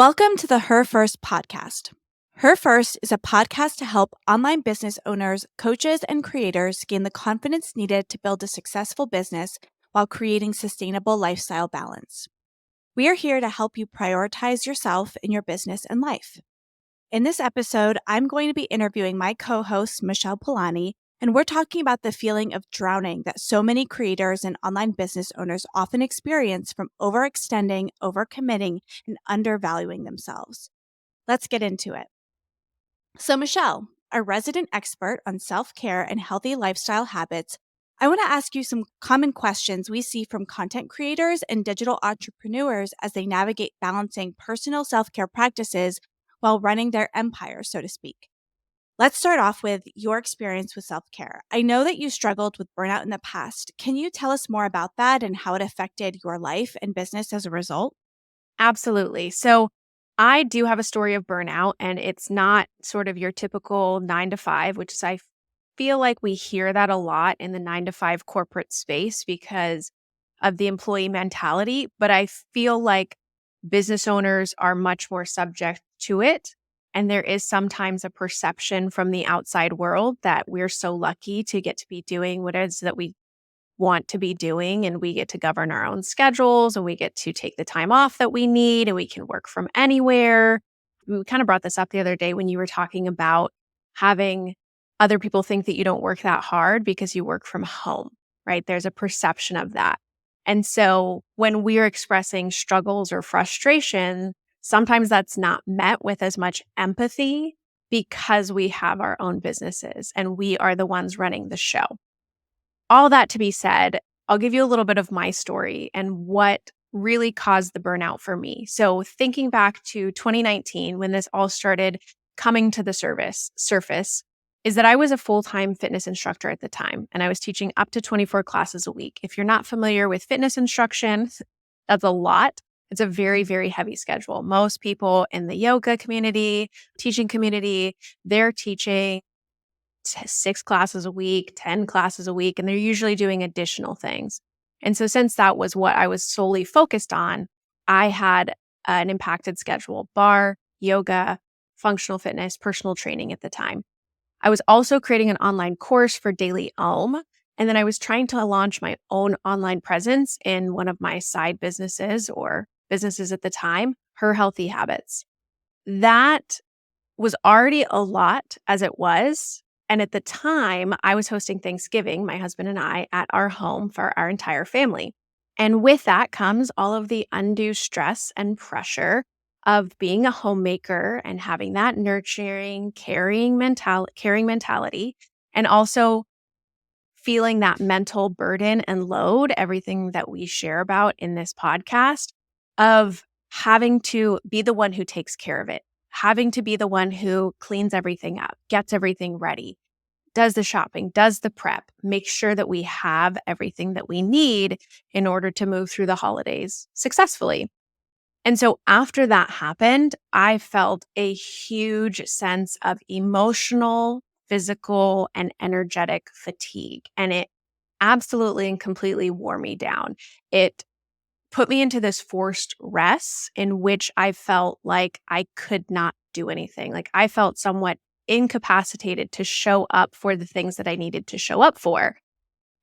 Welcome to the Her First podcast. Her First is a podcast to help online business owners, coaches, and creators gain the confidence needed to build a successful business while creating sustainable lifestyle balance. We are here to help you prioritize yourself in your business and life. In this episode, I'm going to be interviewing my co-host, Michelle Polani, and we're talking about the feeling of drowning that so many creators and online business owners often experience from overextending, overcommitting, and undervaluing themselves. Let's get into it. So, Michelle, a resident expert on self-care and healthy lifestyle habits, I want to ask you some common questions we see from content creators and digital entrepreneurs as they navigate balancing personal self-care practices while running their empire, so to speak. Let's start off with your experience with self-care. I know that you struggled with burnout in the past. Can you tell us more about that and how it affected your life and business as a result? Absolutely. So I do have a story of burnout, and it's not sort of your typical 9 to 5, which is I feel like we hear that a lot in the 9 to 5 corporate space because of the employee mentality. But I feel like business owners are much more subject to it. And there is sometimes a perception from the outside world that we're so lucky to get to be doing what it is that we want to be doing, and we get to govern our own schedules, and we get to take the time off that we need, and we can work from anywhere. We kind of brought this up the other day when you were talking about having other people think that you don't work that hard because you work from home, right? There's a perception of that. And so when we're expressing struggles or frustration, sometimes that's not met with as much empathy because we have our own businesses and we are the ones running the show. All that to be said, I'll give you a little bit of my story and what really caused the burnout for me. So thinking back to 2019, when this all started coming to the surface, is that I was a full-time fitness instructor at the time, and I was teaching up to 24 classes a week. If you're not familiar with fitness instruction, that's a lot. It's a very, very heavy schedule. Most people in the yoga community, teaching community, they're teaching 6 classes a week, 10 classes a week, and they're usually doing additional things. And so since that was what I was solely focused on, I had an impacted schedule: bar, yoga, functional fitness, personal training at the time. I was also creating an online course for Daily Om, and then I was trying to launch my own online presence in one of my side businesses or businesses at the time, Her Healthy Habits. That was already a lot as it was. And at the time, I was hosting Thanksgiving, my husband and I, at our home for our entire family. And with that comes all of the undue stress and pressure of being a homemaker and having that nurturing, caring mentality, and also feeling that mental burden and load, everything that we share about in this podcast, of having to be the one who takes care of it, having to be the one who cleans everything up, gets everything ready, does the shopping, does the prep, makes sure that we have everything that we need in order to move through the holidays successfully. And so after that happened, I felt a huge sense of emotional, physical, and energetic fatigue. And it absolutely and completely wore me down. It put me into this forced rest in which I felt like I could not do anything. Like I felt somewhat incapacitated to show up for the things that I needed to show up for.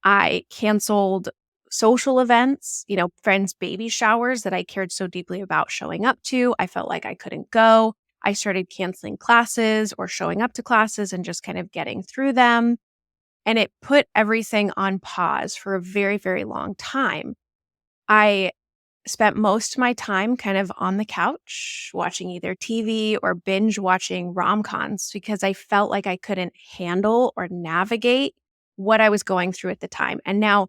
I canceled social events, friends' baby showers that I cared so deeply about showing up to. I felt like I couldn't go. I started canceling classes or showing up to classes and just kind of getting through them. And it put everything on pause for a very, very long time. I spent most of my time kind of on the couch watching either TV or binge watching rom-coms because I felt like I couldn't handle or navigate what I was going through at the time. And now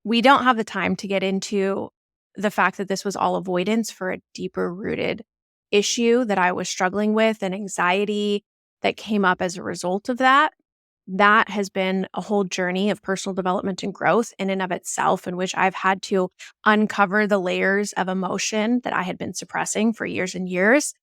we don't have the time to get into the fact that this was all avoidance for a deeper rooted issue that I was struggling with, and anxiety that came up as a result of that. That has been a whole journey of personal development and growth in and of itself, in which I've had to uncover the layers of emotion that I had been suppressing for years and years.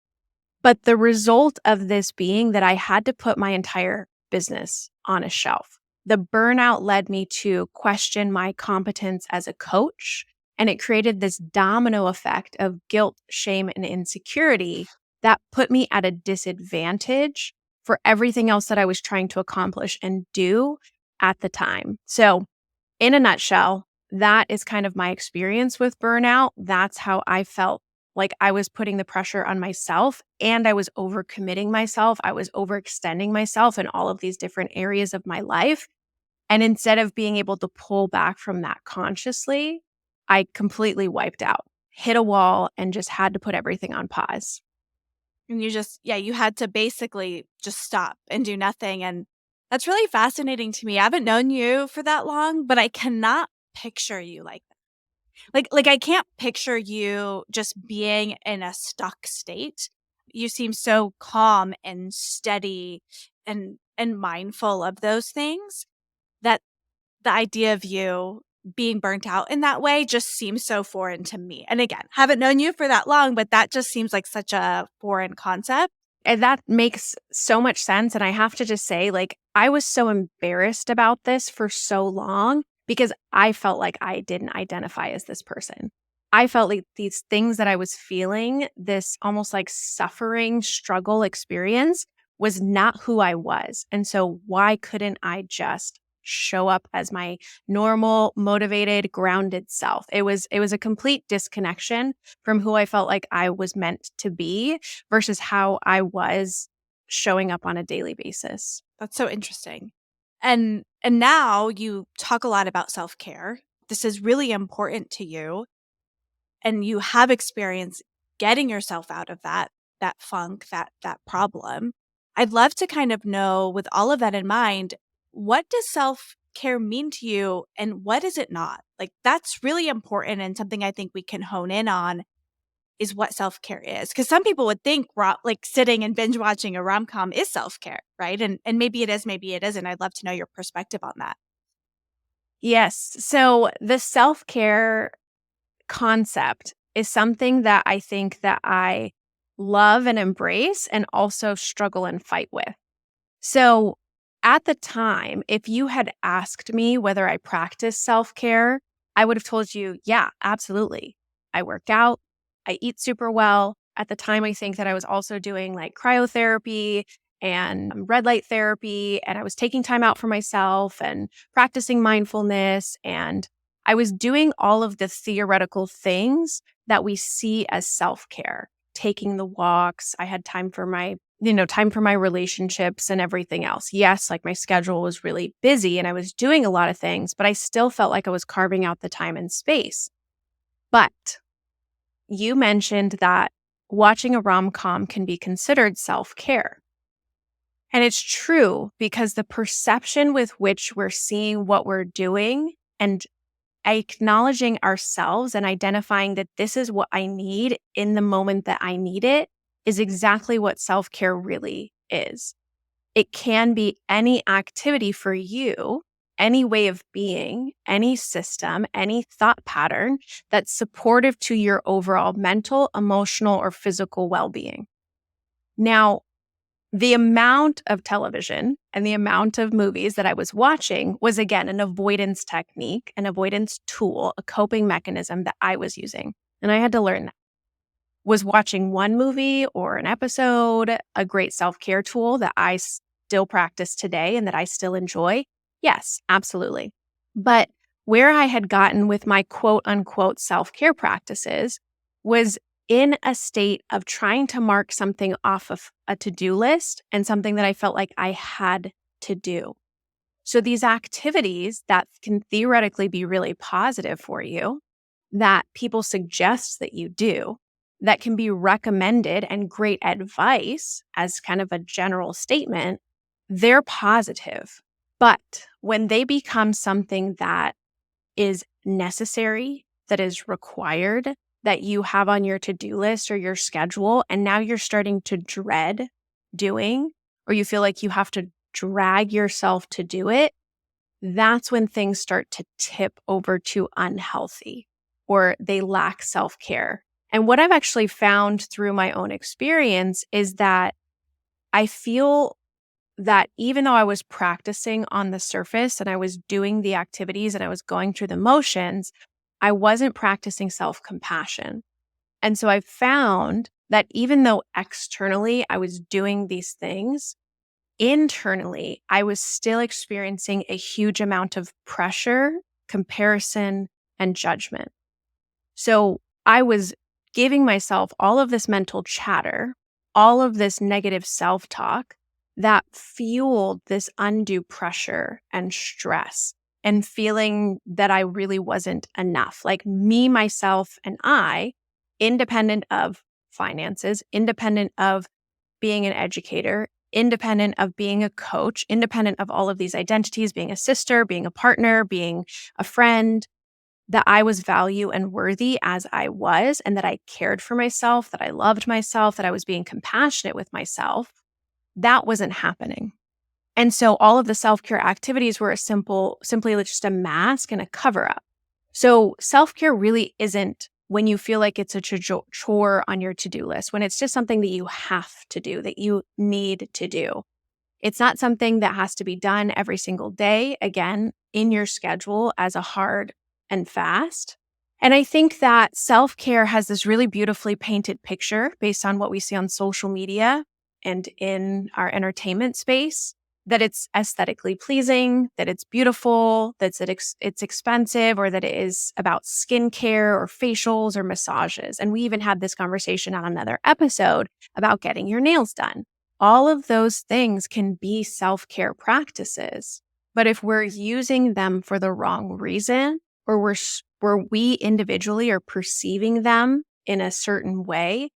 But the result of this being that I had to put my entire business on a shelf. The burnout led me to question my competence as a coach And it created this domino effect of guilt, shame, and insecurity that put me at a disadvantage for everything else that I was trying to accomplish and do at the time. So, in a nutshell, that is kind of my experience with burnout. That's how I felt like I was putting the pressure on myself and I was overcommitting myself. I was overextending myself in all of these different areas of my life. And instead of being able to pull back from that consciously, I completely wiped out, hit a wall, and just had to put everything on pause. And you had to basically just stop and do nothing. And that's really fascinating to me. I haven't known you for that long, but I cannot picture you like that. Like I can't picture you just being in a stuck state. You seem so calm and steady and mindful of those things that the idea of you being burnt out in that way just seems so foreign to me. And again, haven't known you for that long, but that just seems like such a foreign concept. And that makes so much sense. And I have to just say, like, I was so embarrassed about this for so long because I felt like I didn't identify as this person. I felt like these things that I was feeling, this almost like suffering, struggle experience, was not who I was. And so, why couldn't I just show up as my normal, motivated, grounded self? It was a complete disconnection from who I felt like I was meant to be versus how I was showing up on a daily basis. That's so interesting. And now you talk a lot about self-care. This is really important to you and you have experience getting yourself out of that funk, that problem. I'd love to kind of know, with all of that in mind, what does self-care mean to you and what is it not? Like, that's really important and something I think we can hone in on is what self-care is. Because some people would think like sitting and binge watching a rom-com is self-care, right? And maybe it is, maybe it isn't. I'd love to know your perspective on that. Yes. So the self-care concept is something that I think that I love and embrace and also struggle and fight with. So at the time, if you had asked me whether I practice self-care, I would have told you, yeah, absolutely. I work out, I eat super well. At the time, I think that I was also doing like cryotherapy and red light therapy, and I was taking time out for myself and practicing mindfulness. And I was doing all of the theoretical things that we see as self-care, taking the walks. I had time for my relationships and everything else. Yes, like my schedule was really busy and I was doing a lot of things, but I still felt like I was carving out the time and space. But you mentioned that watching a rom-com can be considered self-care. And it's true because the perception with which we're seeing what we're doing and acknowledging ourselves and identifying that this is what I need in the moment that I need it is exactly what self-care really is. It can be any activity for you, any way of being, any system, any thought pattern that's supportive to your overall mental, emotional, or physical well-being. Now, the amount of television and the amount of movies that I was watching was, again, an avoidance technique, an avoidance tool, a coping mechanism that I was using. And I had to learn that. Was watching one movie or an episode a great self-care tool that I still practice today and that I still enjoy? Yes, absolutely. But where I had gotten with my quote unquote self-care practices was in a state of trying to mark something off of a to-do list and something that I felt like I had to do. So these activities that can theoretically be really positive for you, that people suggest that you do, that can be recommended and great advice as kind of a general statement, they're positive. But when they become something that is necessary, that is required, that you have on your to-do list or your schedule, and now you're starting to dread doing, or you feel like you have to drag yourself to do it, that's when things start to tip over to unhealthy or they lack self-care. And what I've actually found through my own experience is that I feel that even though I was practicing on the surface and I was doing the activities and I was going through the motions, I wasn't practicing self-compassion. And so I found that even though externally I was doing these things, internally I was still experiencing a huge amount of pressure, comparison, and judgment. So I was giving myself all of this mental chatter, all of this negative self talk that fueled this undue pressure and stress and feeling that I really wasn't enough. Like me, myself, and I, independent of finances, independent of being an educator, independent of being a coach, independent of all of these identities, being a sister, being a partner, being a friend, that I was value and worthy as I was, and that I cared for myself, that I loved myself, that I was being compassionate with myself, that wasn't happening. And so all of the self-care activities were simply just a mask and a cover up. So self-care really isn't when you feel like it's a chore on your to-do list, when it's just something that you have to do, that you need to do. It's not something that has to be done every single day, again, in your schedule as a hard and fast. And I think that self-care has this really beautifully painted picture based on what we see on social media and in our entertainment space, that it's aesthetically pleasing, that it's beautiful, that it's expensive, or that it is about skincare or facials or massages. And we even had this conversation on another episode about getting your nails done. All of those things can be self-care practices, but if we're using them for the wrong reason, or where we individually are perceiving them in a certain way,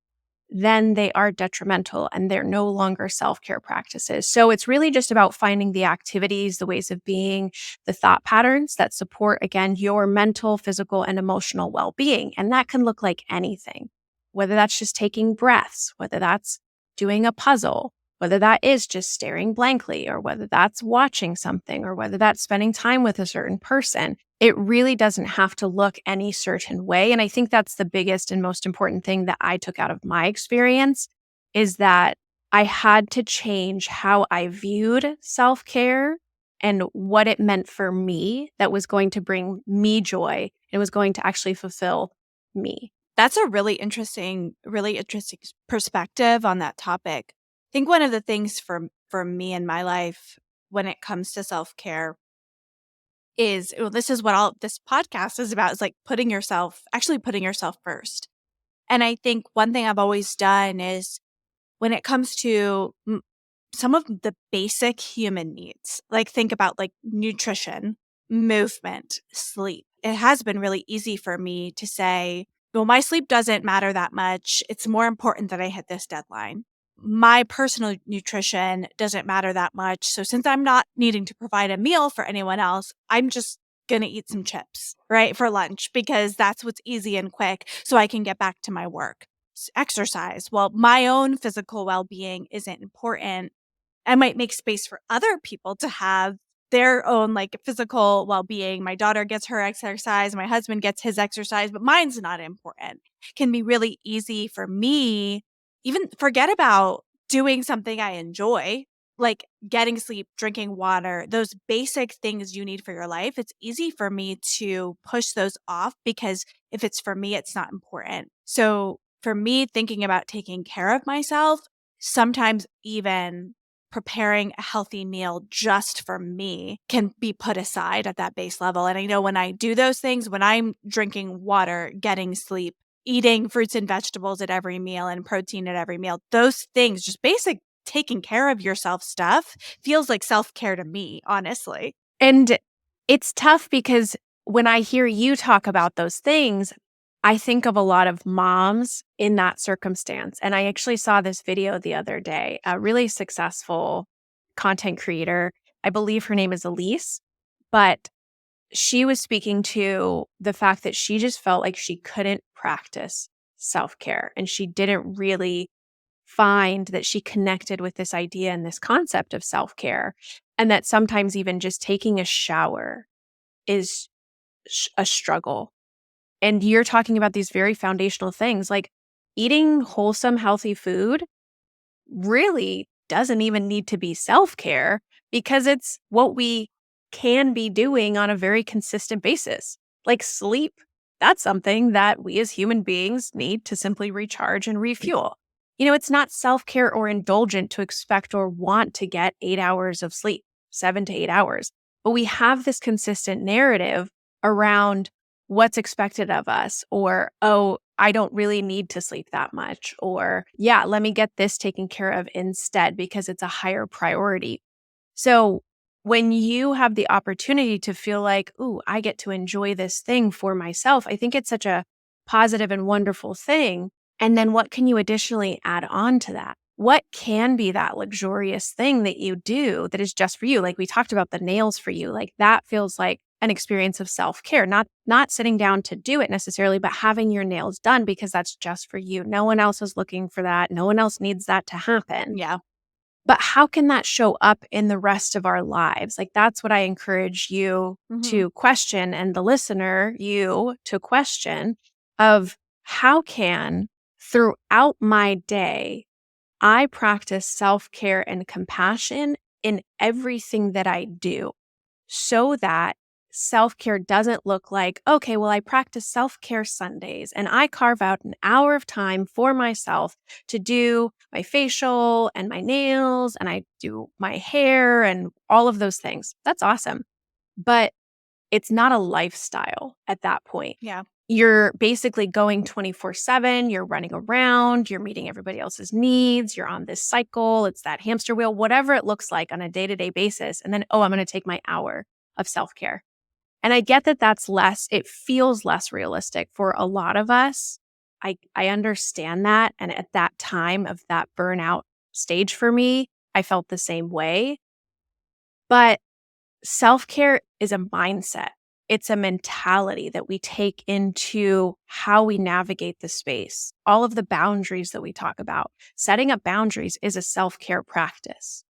then they are detrimental and they're no longer self-care practices. So it's really just about finding the activities, the ways of being, the thought patterns that support, again, your mental, physical, and emotional well-being. And that can look like anything, whether that's just taking breaths, whether that's doing a puzzle, whether that is just staring blankly, or whether that's watching something, or whether that's spending time with a certain person. It really doesn't have to look any certain way. And I think that's the biggest and most important thing that I took out of my experience, is that I had to change how I viewed self-care and what it meant for me that was going to bring me joy and was going to actually fulfill me. That's a really interesting perspective on that topic. I think one of the things for me in my life when it comes to self-care is, well, this is what all this podcast is about, is like putting yourself first. And I think one thing I've always done is, when it comes to some of the basic human needs, like think about like nutrition, movement, sleep. It has been really easy for me to say, well, my sleep doesn't matter that much. It's more important that I hit this deadline. My personal nutrition doesn't matter that much. So since I'm not needing to provide a meal for anyone else, I'm just going to eat some chips, right, for lunch, because that's what's easy and quick so I can get back to my work. Exercise. Well, my own physical well-being isn't important. I might make space for other people to have their own like physical well-being. My daughter gets her exercise, my husband gets his exercise, but mine's not important. Can be really easy for me, even forget about doing something I enjoy, like getting sleep, drinking water, those basic things you need for your life. It's easy for me to push those off because if it's for me, it's not important. So for me, thinking about taking care of myself, sometimes even preparing a healthy meal just for me can be put aside at that base level. And I know when I do those things, when I'm drinking water, getting sleep, eating fruits and vegetables at every meal and protein at every meal, those things, just basic taking care of yourself stuff, feels like self-care to me, honestly. And it's tough because when I hear you talk about those things, I think of a lot of moms in that circumstance. And I actually saw this video the other day, a really successful content creator. I believe her name is Elise, but she was speaking to the fact that she just felt like she couldn't practice self-care, and she didn't really find that she connected with this idea and this concept of self-care, and that sometimes even just taking a shower is a struggle. And you're talking about these very foundational things, like eating wholesome, healthy food really doesn't even need to be self-care, because it's what we can be doing on a very consistent basis. Like sleep, that's something that we as human beings need to simply recharge and refuel. It's not self-care or indulgent to expect or want to get 8 hours of sleep, 7 to 8 hours. But we have this consistent narrative around what's expected of us, or, oh, I don't really need to sleep that much, or, yeah, let me get this taken care of instead because it's a higher priority. So when you have the opportunity to feel like, ooh, I get to enjoy this thing for myself, I think it's such a positive and wonderful thing. And then what can you additionally add on to that? What can be that luxurious thing that you do that is just for you? Like we talked about the nails for you, like that feels like an experience of self-care, not sitting down to do it necessarily, but having your nails done because that's just for you. No one else is looking for that. No one else needs that to happen. Yeah. But how can that show up in the rest of our lives? Like, that's what I encourage you to question, and the listener, you to question of how can throughout my day, I practice self-care and compassion in everything that I do so that self-care doesn't look like, okay, well, I practice self-care Sundays and I carve out an hour of time for myself to do my facial and my nails and I do my hair and all of those things. That's awesome. But it's not a lifestyle at that point. Yeah. You're basically going 24/7, you're running around, you're meeting everybody else's needs, you're on this cycle, it's that hamster wheel, whatever it looks like on a day-to-day basis. And then, oh, I'm going to take my hour of self-care. And I get that it feels less realistic for a lot of us. I understand that. And at that time of that burnout stage for me, I felt the same way. But self-care is a mindset. It's a mentality that we take into how we navigate the space. All of the boundaries that we talk about. Setting up boundaries is a self-care practice.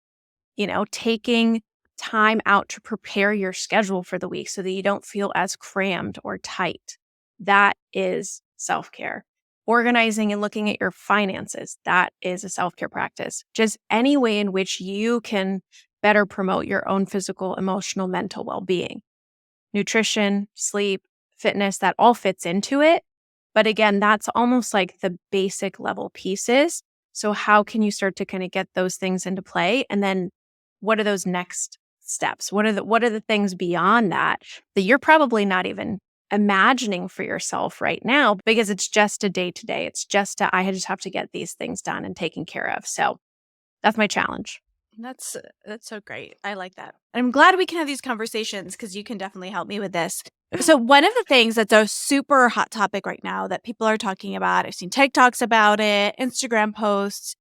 Taking time out to prepare your schedule for the week so that you don't feel as crammed or tight. That is self-care. Organizing and looking at your finances, that is a self-care practice. Just any way in which you can better promote your own physical, emotional, mental well-being. Nutrition, sleep, fitness, that all fits into it. But again, that's almost like the basic level pieces. So how can you start to kind of get those things into play? And then what are those next steps? What are the things beyond that you're probably not even imagining for yourself right now because it's just a day-to-day. It's just I just have to get these things done and taken care of. So that's my challenge. That's so great. I like that. And I'm glad we can have these conversations because you can definitely help me with this. So one of the things that's a super hot topic right now that people are talking about, I've seen TikToks about it, Instagram posts,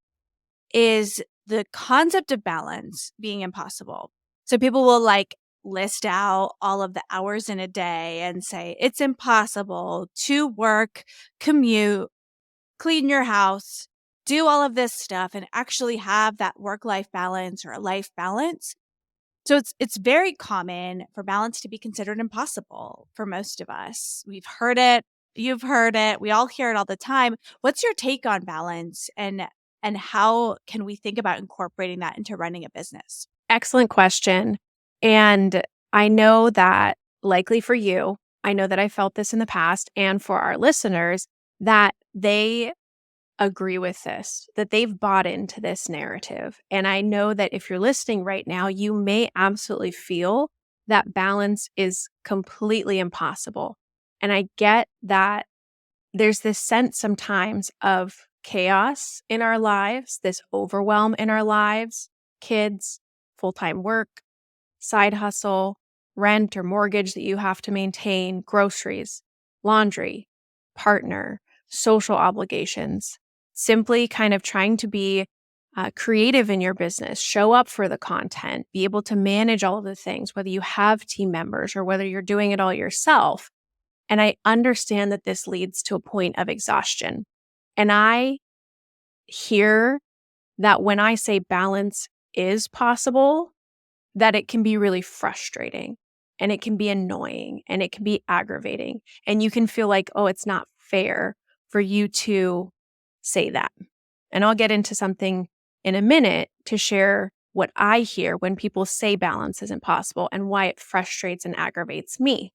is the concept of balance being impossible. So people will list out all of the hours in a day and say it's impossible to work, commute, clean your house, do all of this stuff and actually have that work-life balance or a life balance. So it's very common for balance to be considered impossible for most of us. We've heard it, you've heard it, we all hear it all the time. What's your take on balance and how can we think about incorporating that into running a business? Excellent question. And I know that likely for you, I know that I felt this in the past, and for our listeners, that they agree with this, that they've bought into this narrative. And I know that if you're listening right now, you may absolutely feel that balance is completely impossible. And I get that there's this sense sometimes of chaos in our lives, this overwhelm in our lives, kids, full-time work, side hustle, rent or mortgage that you have to maintain, groceries, laundry, partner, social obligations, simply kind of trying to be creative in your business, show up for the content, be able to manage all of the things, whether you have team members or whether you're doing it all yourself. And I understand that this leads to a point of exhaustion. And I hear that when I say balance is possible, that it can be really frustrating and it can be annoying and it can be aggravating. And you can feel like, oh, it's not fair for you to say that. And I'll get into something in a minute to share what I hear when people say balance is impossible and why it frustrates and aggravates me.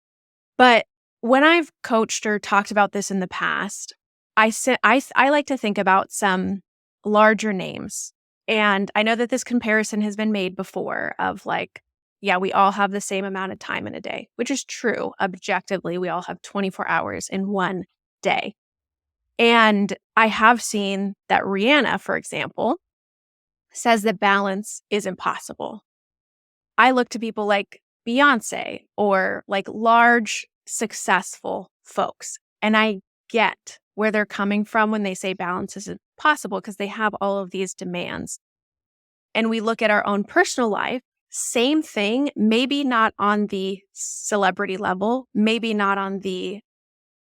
But When I've coached or talked about this in the past, I like to think about some larger names. And I know that this comparison has been made before of like, yeah, we all have the same amount of time in a day, which is true. Objectively, we all have 24 hours in one day. And I have seen that Rihanna, for example, says that balance is impossible. I look to people like Beyonce or like large, successful folks, and I get where they're coming from when they say balance isn't possible because they have all of these demands. And we look at our own personal life, same thing, maybe not on the celebrity level, maybe not on the,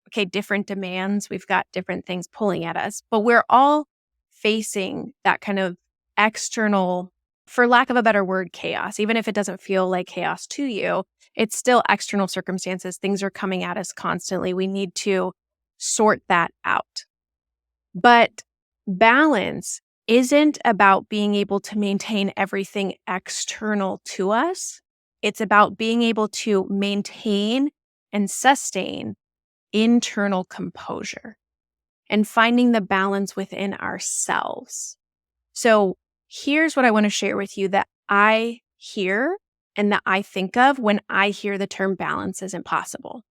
okay, different demands. We've got different things pulling at us, but we're all facing that kind of external, for lack of a better word, chaos. Even if it doesn't feel like chaos to you, it's still external circumstances. Things are coming at us constantly. We need to sort that out. But balance isn't about being able to maintain everything external to us. It's about being able to maintain and sustain internal composure and finding the balance within ourselves. So here's what I want to share with you that I hear and that I think of when I hear the term balance is impossible.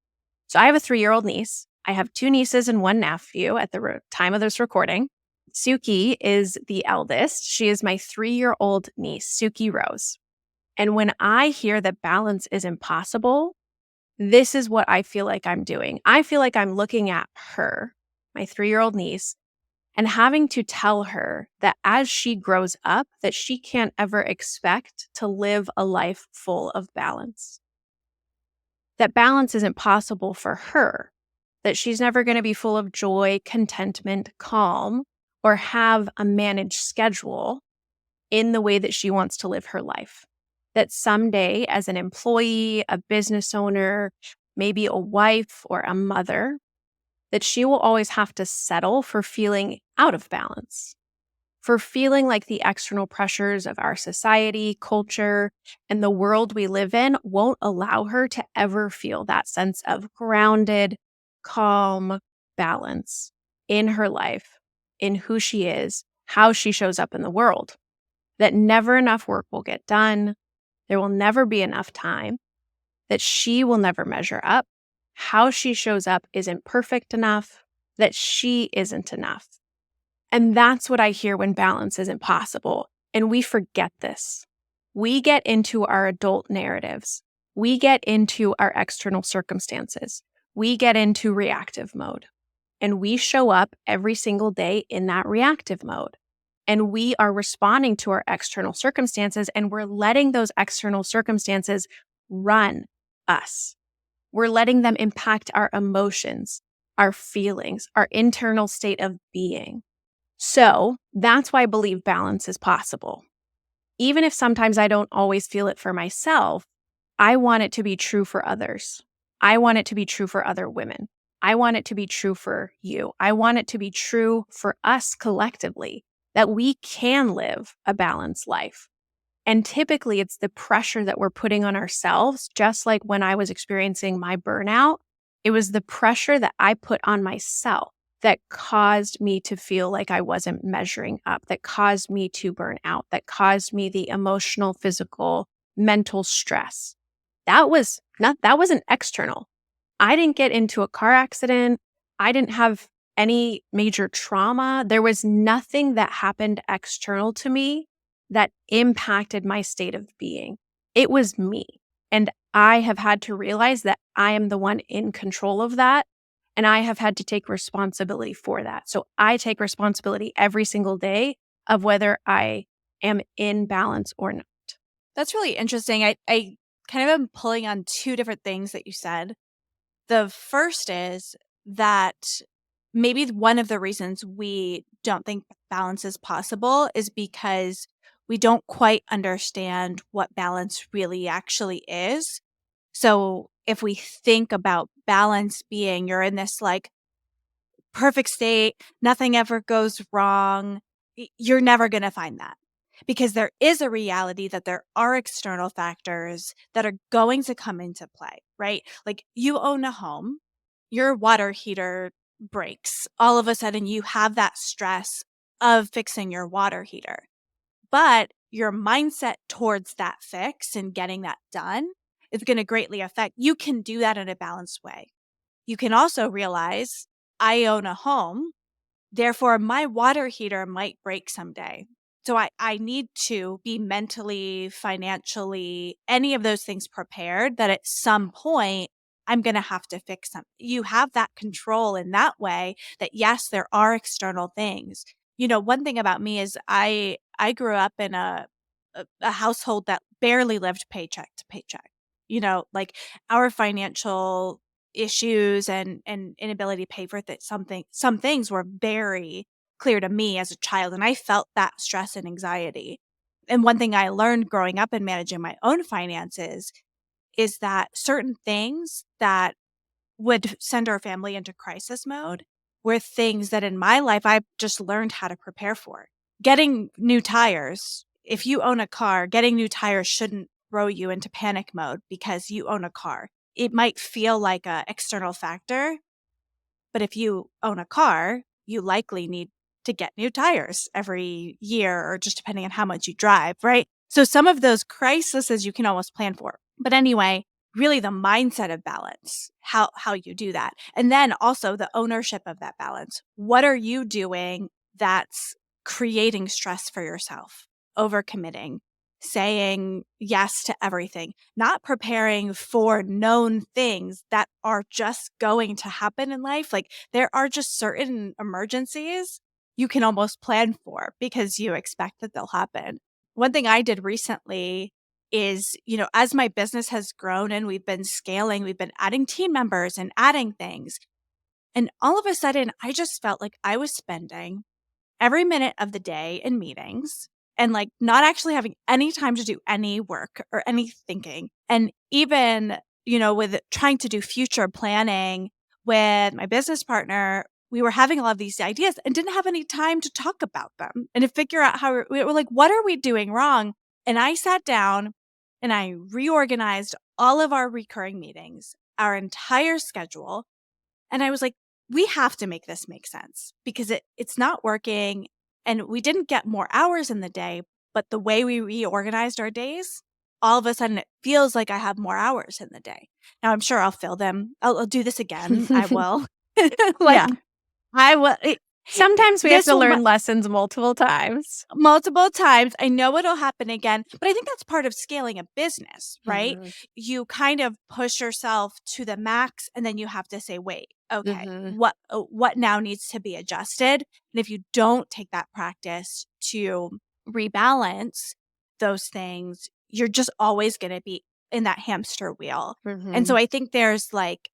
So I have a 3-year-old niece. I have 2 nieces and 1 nephew at the time of this recording. Suki is the eldest. She is my 3-year-old niece, Suki Rose. And when I hear that balance is impossible, this is what I feel like I'm doing. I feel like I'm looking at her, my 3-year-old niece, and having to tell her that as she grows up, that she can't ever expect to live a life full of balance. That balance isn't possible for her, that she's never going to be full of joy, contentment, calm, or have a managed schedule in the way that she wants to live her life. That someday, as an employee, a business owner, maybe a wife or a mother, that she will always have to settle for feeling out of balance, for feeling like the external pressures of our society, culture, and the world we live in won't allow her to ever feel that sense of grounded, calm balance in her life, in who she is, how she shows up in the world. That never enough work will get done. There will never be enough time, that she will never measure up. How she shows up isn't perfect enough, that she isn't enough. And that's what I hear when balance isn't possible. And we forget this. We get into our adult narratives. We get into our external circumstances. We get into reactive mode. And we show up every single day in that reactive mode. And we are responding to our external circumstances, and we're letting those external circumstances run us. We're letting them impact our emotions, our feelings, our internal state of being. So that's why I believe balance is possible. Even if sometimes I don't always feel it for myself, I want it to be true for others. I want it to be true for other women. I want it to be true for you. I want it to be true for us collectively, that we can live a balanced life. And typically it's the pressure that we're putting on ourselves, just like when I was experiencing my burnout, it was the pressure that I put on myself that caused me to feel like I wasn't measuring up, that caused me to burn out, that caused me the emotional, physical, mental stress. That wasn't external. I didn't get into a car accident. I didn't have any major trauma. There was nothing that happened external to me that impacted my state of being. It was me. And I have had to realize that I am the one in control of that. And I have had to take responsibility for that. So I take responsibility every single day of whether I am in balance or not. That's really interesting. I kind of am pulling on 2 different things that you said. The first is that maybe one of the reasons we don't think balance is possible is because we don't quite understand what balance really actually is. So if we think about balance being you're in this like perfect state, nothing ever goes wrong, you're never going to find that. Because there is a reality that there are external factors that are going to come into play, right? Like you own a home. your water heater breaks. All of a sudden, you have that stress of fixing your water heater. But your mindset towards that fix and getting that done is going to greatly affect. You can do that in a balanced way. You can also realize I own a home. Therefore, my water heater might break someday. So I need to be mentally, financially, any of those things prepared that at some point I'm going to have to fix them. You have that control in that way that, yes, there are external things. One thing about me is I grew up in a household that barely lived paycheck to paycheck. Like our financial issues and inability to pay for some things were very clear to me as a child, and I felt that stress and anxiety. And one thing I learned growing up and managing my own finances is that certain things that would send our family into crisis mode were things that in my life I've just learned how to prepare for. Getting new tires, if you own a car, getting new tires shouldn't throw you into panic mode because you own a car. It might feel like an external factor, but if you own a car, you likely need to get new tires every year or just depending on how much you drive, right? So some of those crises you can almost plan for. But anyway, really the mindset of balance, how you do that. And then also the ownership of that balance. What are you doing that's creating stress for yourself? Overcommitting, saying yes to everything, not preparing for known things that are just going to happen in life. Like there are just certain emergencies you can almost plan for because you expect that they'll happen. One thing I did recently is, as my business has grown and we've been scaling, we've been adding team members and adding things. And all of a sudden, I just felt like I was spending every minute of the day in meetings and like not actually having any time to do any work or any thinking. And even, with trying to do future planning with my business partner, we were having a lot of these ideas and didn't have any time to talk about them and to figure out how we were like, what are we doing wrong? And I sat down and I reorganized all of our recurring meetings, our entire schedule. And I was like, we have to make this make sense because it's not working. And we didn't get more hours in the day, but the way we reorganized our days, all of a sudden it feels like I have more hours in the day. Now I'm sure I'll fill them. I'll do this again. I will. Yeah. Like I will. Sometimes we have This to will learn lessons multiple times. multiple times. I know it'll happen again, but I think that's part of scaling a business, right? Mhm. You kind of push yourself to the max and then you have to say, wait, okay, Mhm. what now needs to be adjusted? And if you don't take that practice to rebalance those things, you're just always going to be in that hamster wheel. And so Mhm. I think there's like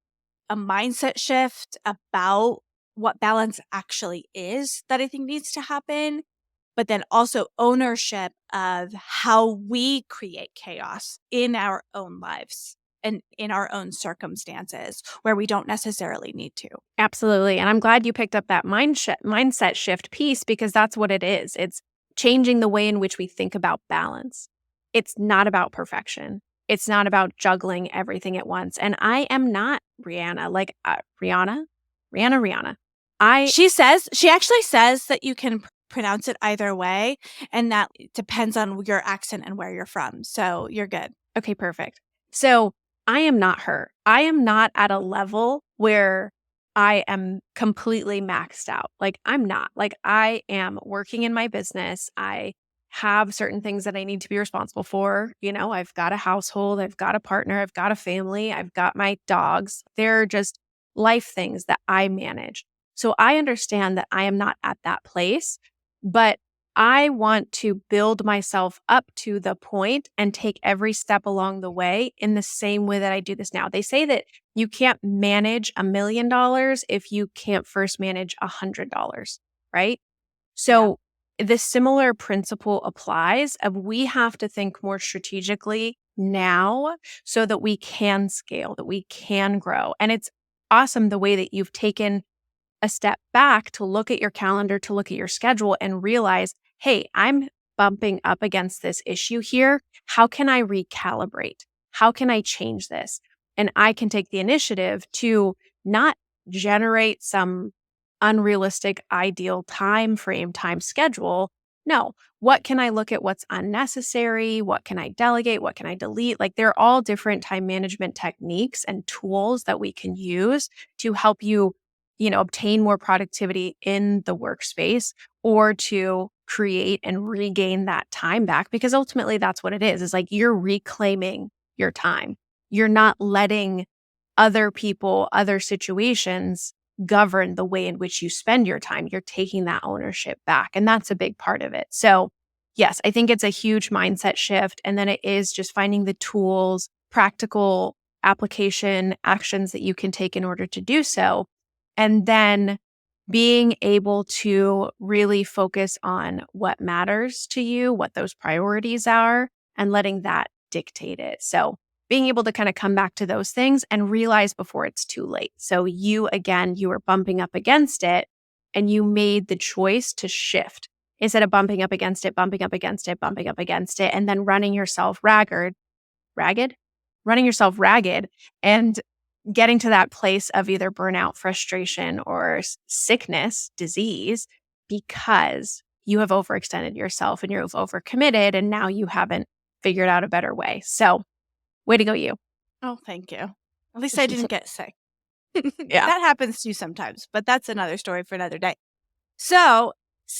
a mindset shift about what balance actually is that I think needs to happen, but then also ownership of how we create chaos in our own lives and in our own circumstances where we don't necessarily need to. Absolutely. And I'm glad you picked up that mindset shift piece because that's what it is. It's changing the way in which we think about balance. It's not about perfection. It's not about juggling everything at once. And I am not Rihanna. I She actually says that you can pronounce it either way, and that depends on your accent and where you're from. So you're good. Okay, perfect. So I am not her. I am not at a level where I am completely maxed out. Like, I'm not. Like, I am working in my business. I have certain things that I need to be responsible for. I've got a household, I've got a partner, I've got a family, I've got my dogs. They're just life things that I manage. So I understand that I am not at that place, but I want to build myself up to the point and take every step along the way in the same way that I do this now. They say that you can't manage $1 million if you can't first manage $100, right? Yeah. So the similar principle applies of we have to think more strategically now so that we can scale, that we can grow. And it's awesome the way that you've taken a step back to look at your calendar, to look at your schedule and realize, hey, I'm bumping up against this issue here. How can I recalibrate? How can I change this? And I can take the initiative to not generate some unrealistic ideal time frame, time schedule. No, what can I look at what's unnecessary? What can I delegate? What can I delete? Like they're all different time management techniques and tools that we can use to help you, obtain more productivity in the workspace or to create and regain that time back because ultimately that's what it is like you're reclaiming your time. You're not letting other people, other situations govern the way in which you spend your time. You're taking that ownership back. And that's a big part of it. So, yes, I think it's a huge mindset shift. And then it is just finding the tools, practical application actions that you can take in order to do so. And then being able to really focus on what matters to you, what those priorities are, and letting that dictate it. So, being able to kind of come back to those things and realize before it's too late. So, you were bumping up against it and you made the choice to shift instead of bumping up against it, bumping up against it, bumping up against it, and then running yourself ragged, running yourself ragged and getting to that place of either burnout, frustration, or sickness, disease, because you have overextended yourself and you've overcommitted and now you haven't figured out a better way. So, way to go, you. Oh, thank you. At least I didn't get sick. Yeah. That happens to you sometimes, but that's another story for another day. So,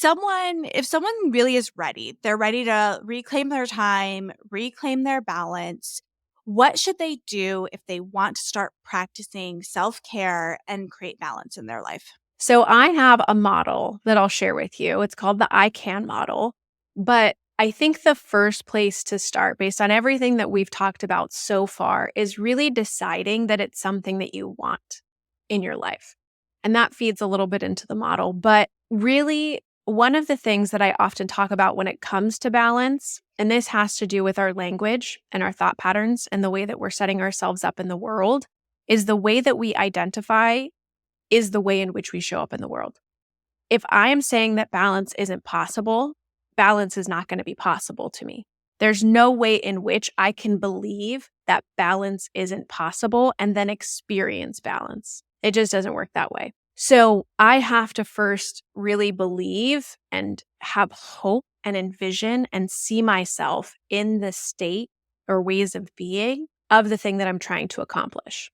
if someone really is ready, they're ready to reclaim their time, reclaim their balance, what should they do if they want to start practicing self-care and create balance in their life? So I have a model that I'll share with you. It's called the I Can model. But I think the first place to start, based on everything that we've talked about so far, is really deciding that it's something that you want in your life. And that feeds a little bit into the model. But really, one of the things that I often talk about when it comes to balance, and this has to do with our language and our thought patterns and the way that we're setting ourselves up in the world, is the way that we identify is the way in which we show up in the world. If I am saying that balance isn't possible, balance is not going to be possible to me. There's no way in which I can believe that balance isn't possible and then experience balance. It just doesn't work that way. So I have to first really believe and have hope and envision and see myself in the state or ways of being of the thing that I'm trying to accomplish.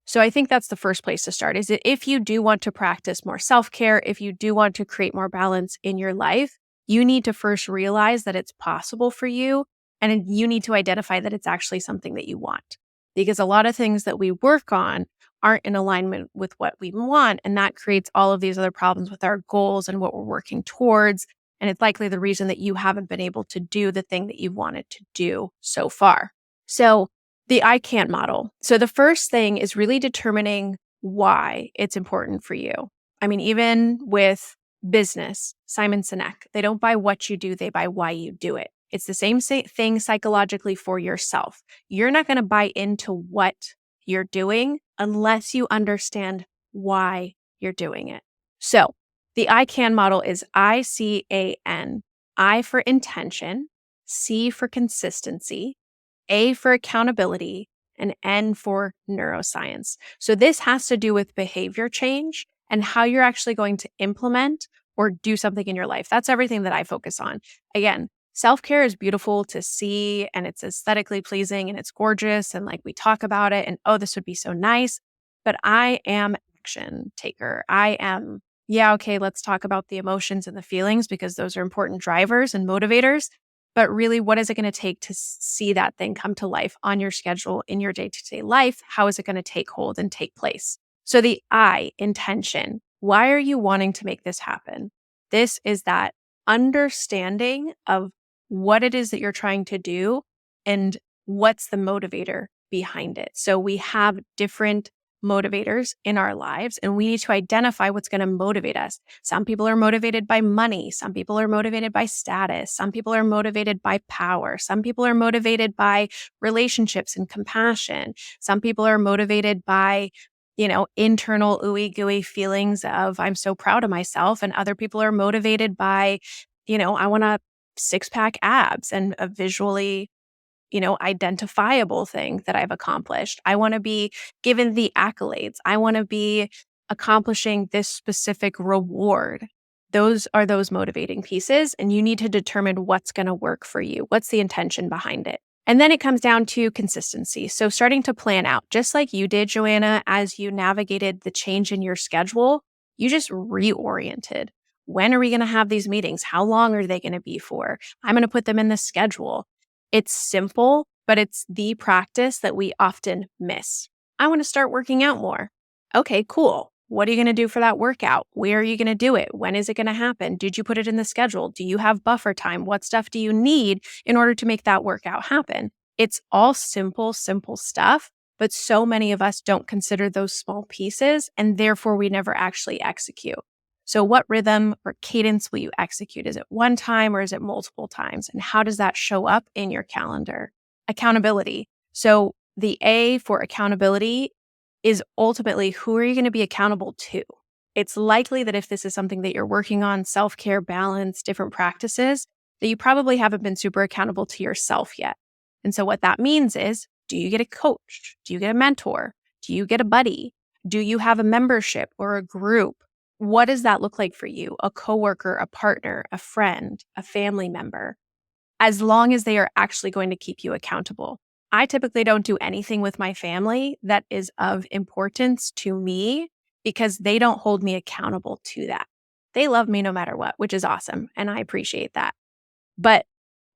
So I think that's the first place to start is that if you do want to practice more self-care, if you do want to create more balance in your life, you need to first realize that it's possible for you and you need to identify that it's actually something that you want. Because a lot of things that we work on aren't in alignment with what we want and that creates all of these other problems with our goals and what we're working towards and it's likely the reason that you haven't been able to do the thing that you wanted to do so far. So the I can't model. So the first thing is really determining why it's important for you. I mean, even with business, Simon Sinek, they don't buy what you do, they buy why you do it. It's the same thing psychologically for yourself. You're not going to buy into what you're doing unless you understand why you're doing it. So the I can model is ICAN. I for intention, C for consistency, A for accountability, and N for neuroscience. So this has to do with behavior change and how you're actually going to implement or do something in your life. That's everything that I focus on. Again, self-care is beautiful to see and it's aesthetically pleasing and it's gorgeous and like we talk about it and oh, this would be so nice. But I am action taker. I am, yeah, okay, let's talk about the emotions and the feelings because those are important drivers and motivators. But really, what is it going to take to see that thing come to life on your schedule in your day-to-day life? How is it going to take hold and take place? So the I, intention. Why are you wanting to make this happen? This is that understanding of what it is that you're trying to do and what's the motivator behind it. So we have different motivators in our lives and we need to identify what's going to motivate us. Some people are motivated by money. Some people are motivated by status. Some people are motivated by power. Some people are motivated by relationships and compassion. Some people are motivated by, internal ooey gooey feelings of I'm so proud of myself. And other people are motivated by, I want a six-pack abs and a visually identifiable thing that I've accomplished. I want to be given the accolades. I want to be, accomplishing this specific reward. Those are those motivating pieces, and you need to determine what's going to work for you. What's the intention behind it? And then it comes down to consistency. So starting to plan out, just like you did, Joanna, as you navigated the change in your schedule, you just reoriented. When are we going to have these meetings? How long are they going to be for? I'm going to put them in the schedule. It's simple, but it's the practice that we often miss. I want to start working out more. Okay, cool. What are you going to do for that workout? Where are you going to do it? When is it going to happen? Did you put it in the schedule? Do you have buffer time? What stuff do you need in order to make that workout happen? It's all simple stuff, but so many of us don't consider those small pieces, and therefore we never actually execute. So what rhythm or cadence will you execute? Is it one time or is it multiple times? And how does that show up in your calendar? Accountability. So the A for accountability is ultimately, who are you going to be accountable to? It's likely that if this is something that you're working on, self-care, balance, different practices, that you probably haven't been super accountable to yourself yet. And so what that means is, do you get a coach? Do you get a mentor? Do you get a buddy? Do you have a membership or a group? What does that look like for you? A coworker, a partner, a friend, a family member, as long as they are actually going to keep you accountable. I typically don't do anything with my family that is of importance to me because they don't hold me accountable to that. They love me no matter what, which is awesome. And I appreciate that. But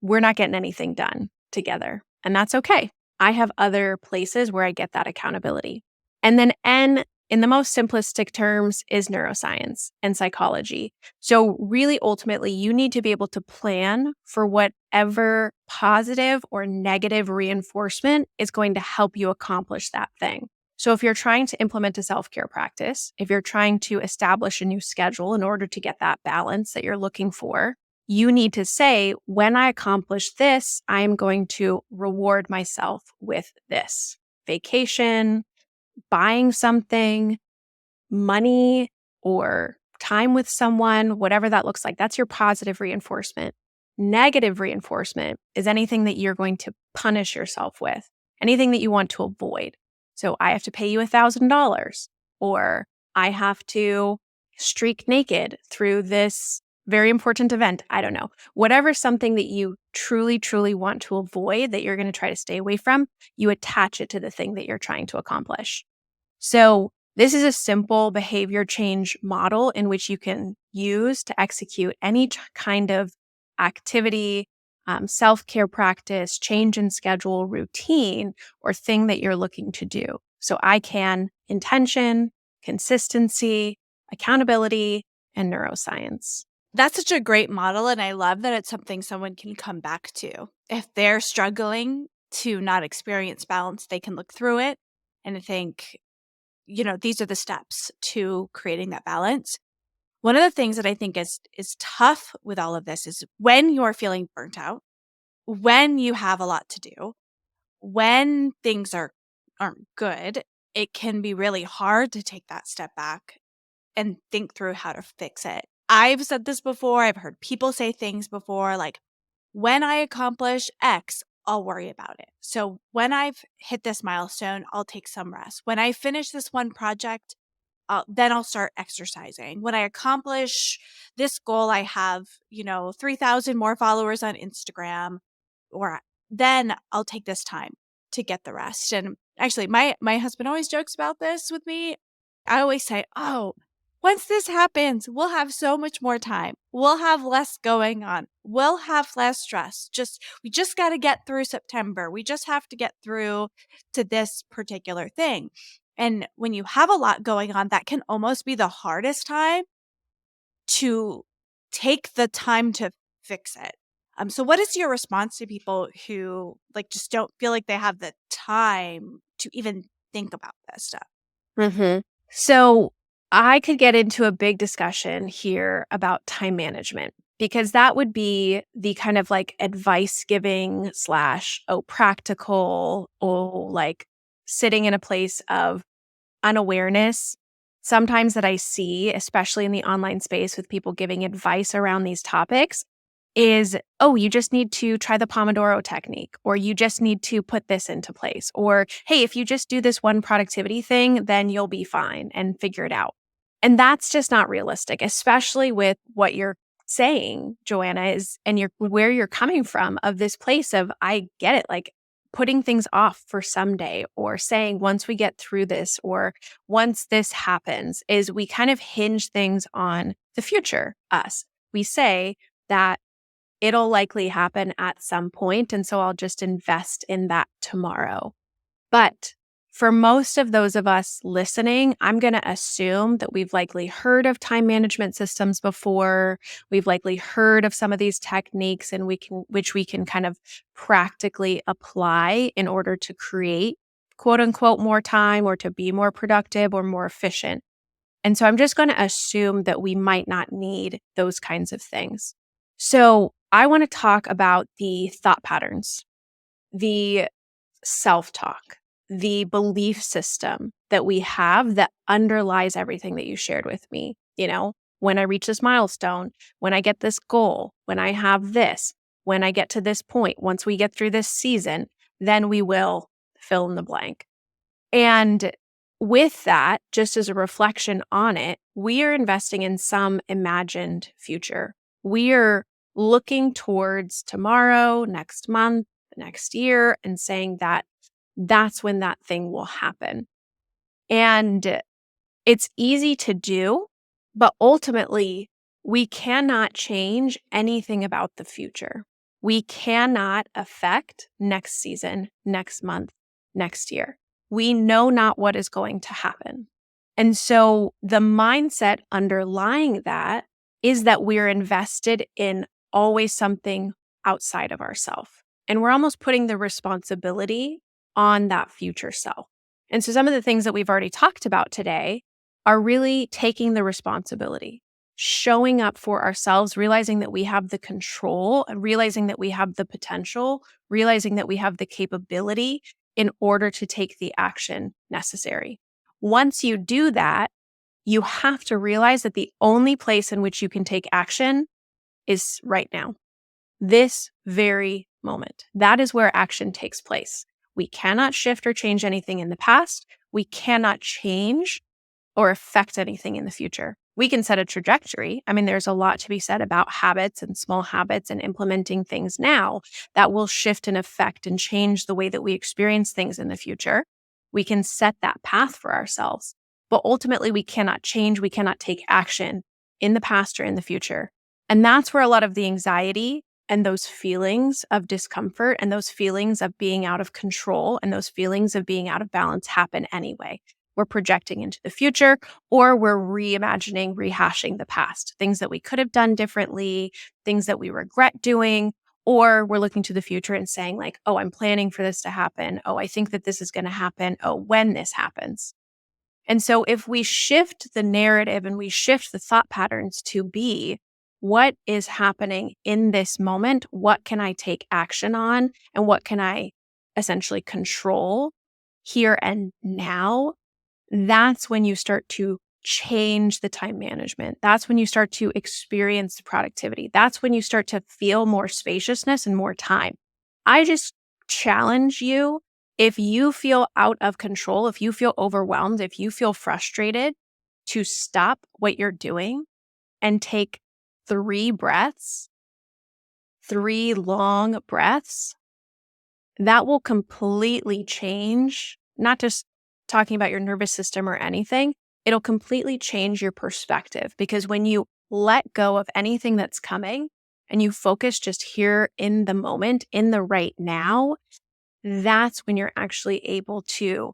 we're not getting anything done together. And that's okay. I have other places where I get that accountability. And then N, in the most simplistic terms, is neuroscience and psychology. So really, ultimately, you need to be able to plan for whatever positive or negative reinforcement is going to help you accomplish that thing. So if you're trying to implement a self-care practice, if you're trying to establish a new schedule in order to get that balance that you're looking for, you need to say, when I accomplish this, I am going to reward myself with this. Vacation, buying something, money, or time with someone, whatever that looks like. That's your positive reinforcement. Negative reinforcement is anything that you're going to punish yourself with, anything that you want to avoid. So I have to pay you $1,000, or I have to streak naked through this very important event. I don't know. Whatever something that you truly, truly want to avoid, that you're going to try to stay away from, you attach it to the thing that you're trying to accomplish. So this is a simple behavior change model in which you can use to execute any kind of activity, self-care practice, change in schedule, routine, or thing that you're looking to do. So I can intention, consistency, accountability, and neuroscience. That's such a great model, and I love that it's something someone can come back to. If they're struggling to not experience balance, they can look through it and think, these are the steps to creating that balance. One of the things that I think is tough with all of this is when you're feeling burnt out, when you have a lot to do, when things aren't good, it can be really hard to take that step back and think through how to fix it. I've said this before. I've heard people say things before, like, when I accomplish X, I'll worry about it. So when I've hit this milestone, I'll take some rest. When I finish this one project, then I'll start exercising. When I accomplish this goal, I have, 3,000 more followers on Instagram, or then I'll take this time to get the rest. And actually, my husband always jokes about this with me. I always say, oh, once this happens, we'll have so much more time. We'll have less going on. We'll have less stress. We just got to get through September. We just have to get through to this particular thing. And when you have a lot going on, that can almost be the hardest time to take the time to fix it. So what is your response to people who just don't feel like they have the time to even think about this stuff? Mm-hmm. So I could get into a big discussion here about time management, because that would be the kind of advice giving / practical, sitting in a place of unawareness sometimes that I see, especially in the online space with people giving advice around these topics. is, oh, you just need to try the Pomodoro technique, or you just need to put this into place, or hey, if you just do this one productivity thing, then you'll be fine and figure it out. And that's just not realistic, especially with what you're saying, Joanna, is and where you're coming from of this place of I get it, like putting things off for someday, or saying once we get through this, or once this happens, is we kind of hinge things on the future us. We say that it'll likely happen at some point, and so I'll just invest in that tomorrow. But for most of those of us listening, I'm going to assume that we've likely heard of time management systems before. We've likely heard of some of these techniques and which we can kind of practically apply in order to create quote unquote more time, or to be more productive or more efficient. And so I'm just going to assume that we might not need those kinds of things. So I want to talk about the thought patterns, the self-talk, the belief system that we have that underlies everything that you shared with me. When I reach this milestone, when I get this goal, when I have this, when I get to this point, once we get through this season, then we will fill in the blank. And with that, just as a reflection on it, we are investing in some imagined future. We are looking towards tomorrow, next month, next year, and saying that that's when that thing will happen. And it's easy to do, but ultimately, we cannot change anything about the future. We cannot affect next season, next month, next year. We know not what is going to happen. And so the mindset underlying that is that we're invested in always something outside of ourselves. And we're almost putting the responsibility on that future self. And so some of the things that we've already talked about today are really taking the responsibility, showing up for ourselves, realizing that we have the control, and realizing that we have the potential, realizing that we have the capability in order to take the action necessary. Once you do that, you have to realize that the only place in which you can take action is right now, this very moment. That is where action takes place. We cannot shift or change anything in the past. We cannot change or affect anything in the future. We can set a trajectory. I mean, there's a lot to be said about habits and small habits and implementing things now that will shift and affect and change the way that we experience things in the future. We can set that path for ourselves. But ultimately, we cannot change. We cannot take action in the past or in the future. And that's where a lot of the anxiety and those feelings of discomfort and those feelings of being out of control and those feelings of being out of balance happen anyway. We're projecting into the future, or we're reimagining, rehashing the past, things that we could have done differently, things that we regret doing, or we're looking to the future and saying like, oh, I'm planning for this to happen. Oh, I think that this is going to happen. Oh, when this happens. And so if we shift the narrative and we shift the thought patterns to be, what is happening in this moment? What can I take action on? And what can I essentially control here and now? That's when you start to change the time management. That's when you start to experience productivity. That's when you start to feel more spaciousness and more time. I just challenge you, if you feel out of control, if you feel overwhelmed, if you feel frustrated, to stop what you're doing and take 3 breaths, 3 long breaths. That will completely change, not just talking about your nervous system or anything, it'll completely change your perspective, because when you let go of anything that's coming and you focus just here in the moment, in the right now, that's when you're actually able to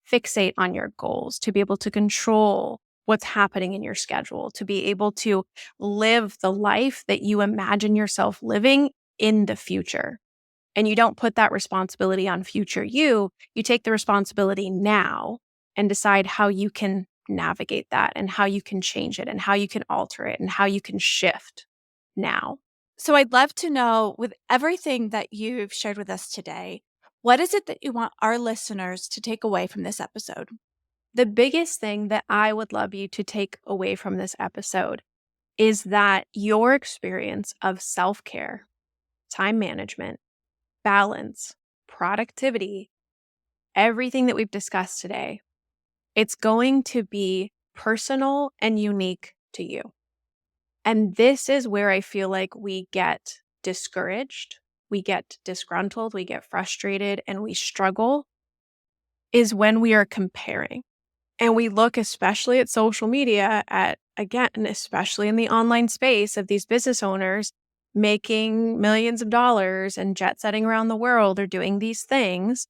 fixate on your goals, to be able to control what's happening in your schedule, to be able to live the life that you imagine yourself living in the future. And you don't put that responsibility on future you take the responsibility now and decide how you can navigate that and how you can change it and how you can alter it and how you can shift now. So I'd love to know, with everything that you've shared with us today, what is it that you want our listeners to take away from this episode? The biggest thing that I would love you to take away from this episode is that your experience of self-care, time management, balance, productivity, everything that we've discussed today, it's going to be personal and unique to you. And this is where I feel like we get discouraged, we get disgruntled, we get frustrated, and we struggle is when we are comparing. And we look especially at social media at, again, especially in the online space of these business owners making millions of dollars and jet setting around the world or doing these things.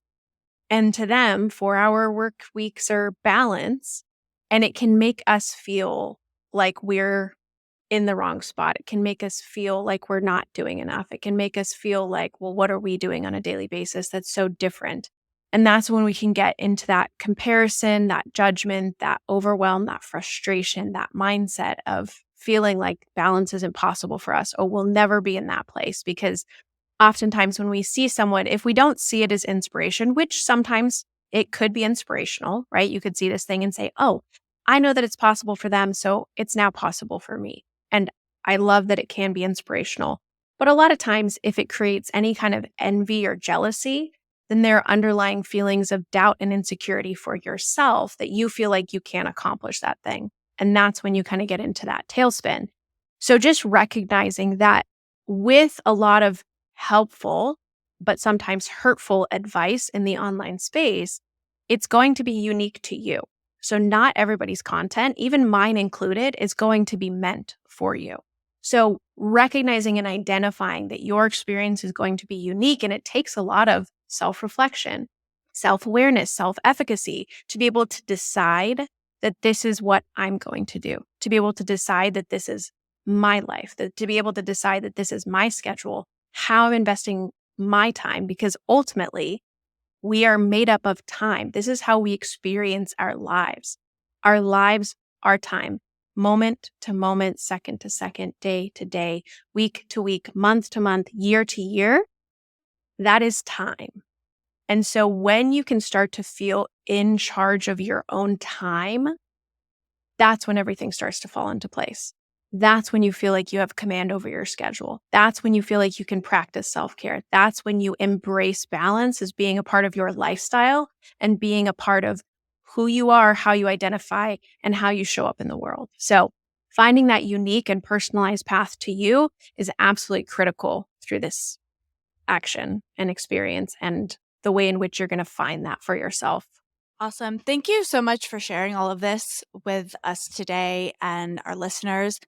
And to them, 4-hour work weeks are balance. And it can make us feel like we're in the wrong spot. It can make us feel like we're not doing enough. It can make us feel like, well, what are we doing on a daily basis that's so different? And that's when we can get into that comparison, that judgment, that overwhelm, that frustration, that mindset of feeling like balance is impossible for us or we'll never be in that place. Because oftentimes when we see someone, if we don't see it as inspiration, which sometimes it could be inspirational, right? You could see this thing and say, oh, I know that it's possible for them, so it's now possible for me. And I love that it can be inspirational. But a lot of times, if it creates any kind of envy or jealousy, then there are underlying feelings of doubt and insecurity for yourself that you feel like you can't accomplish that thing. And that's when you kind of get into that tailspin. So just recognizing that with a lot of helpful, but sometimes hurtful advice in the online space, it's going to be unique to you. So not everybody's content, even mine included, is going to be meant for you. So recognizing and identifying that your experience is going to be unique, and it takes a lot of self-reflection, self-awareness, self-efficacy to be able to decide that this is what I'm going to do, to be able to decide that this is my life, to be able to decide that this is my schedule, how I'm investing my time, because ultimately we are made up of time. This is how we experience our lives. Our lives are time, moment to moment, second to second, day to day, week to week, month to month, year to year. That is time. And so when you can start to feel in charge of your own time, that's when everything starts to fall into place. That's when you feel like you have command over your schedule. That's when you feel like you can practice self-care. That's when you embrace balance as being a part of your lifestyle and being a part of who you are, how you identify, and how you show up in the world. So finding that unique and personalized path to you is absolutely critical through this action and experience and the way in which you're going to find that for yourself. Awesome. Thank you so much for sharing all of this with us today and our listeners.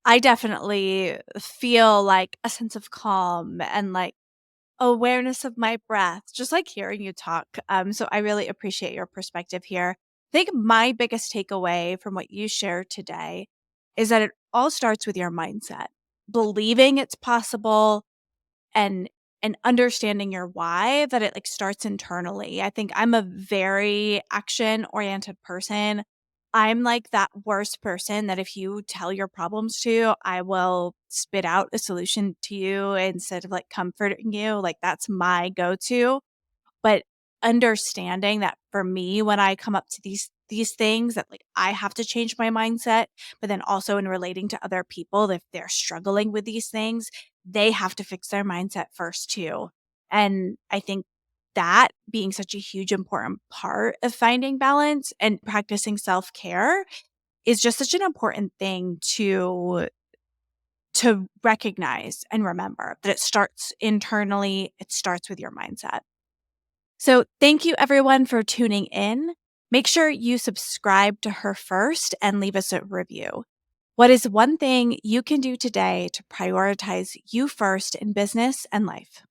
I definitely feel like a sense of calm and like awareness of my breath, just like hearing you talk. So I really appreciate your perspective here. I think my biggest takeaway from what you shared today is that it all starts with your mindset, believing it's possible and understanding your why, that it like starts internally. I think I'm a very action oriented person. I'm like that worst person that if you tell your problems to, I will spit out a solution to you instead of like comforting you. Like that's my go-to. But understanding that for me, when I come up to these things that like I have to change my mindset, but then also in relating to other people, if they're struggling with these things, they have to fix their mindset first too. And I think that being such a huge important part of finding balance and practicing self-care is just such an important thing to recognize and remember that it starts internally, it starts with your mindset. So, thank you everyone for tuning in. Make sure you subscribe to her first and leave us a review. What is one thing you can do today to prioritize you first in business and life?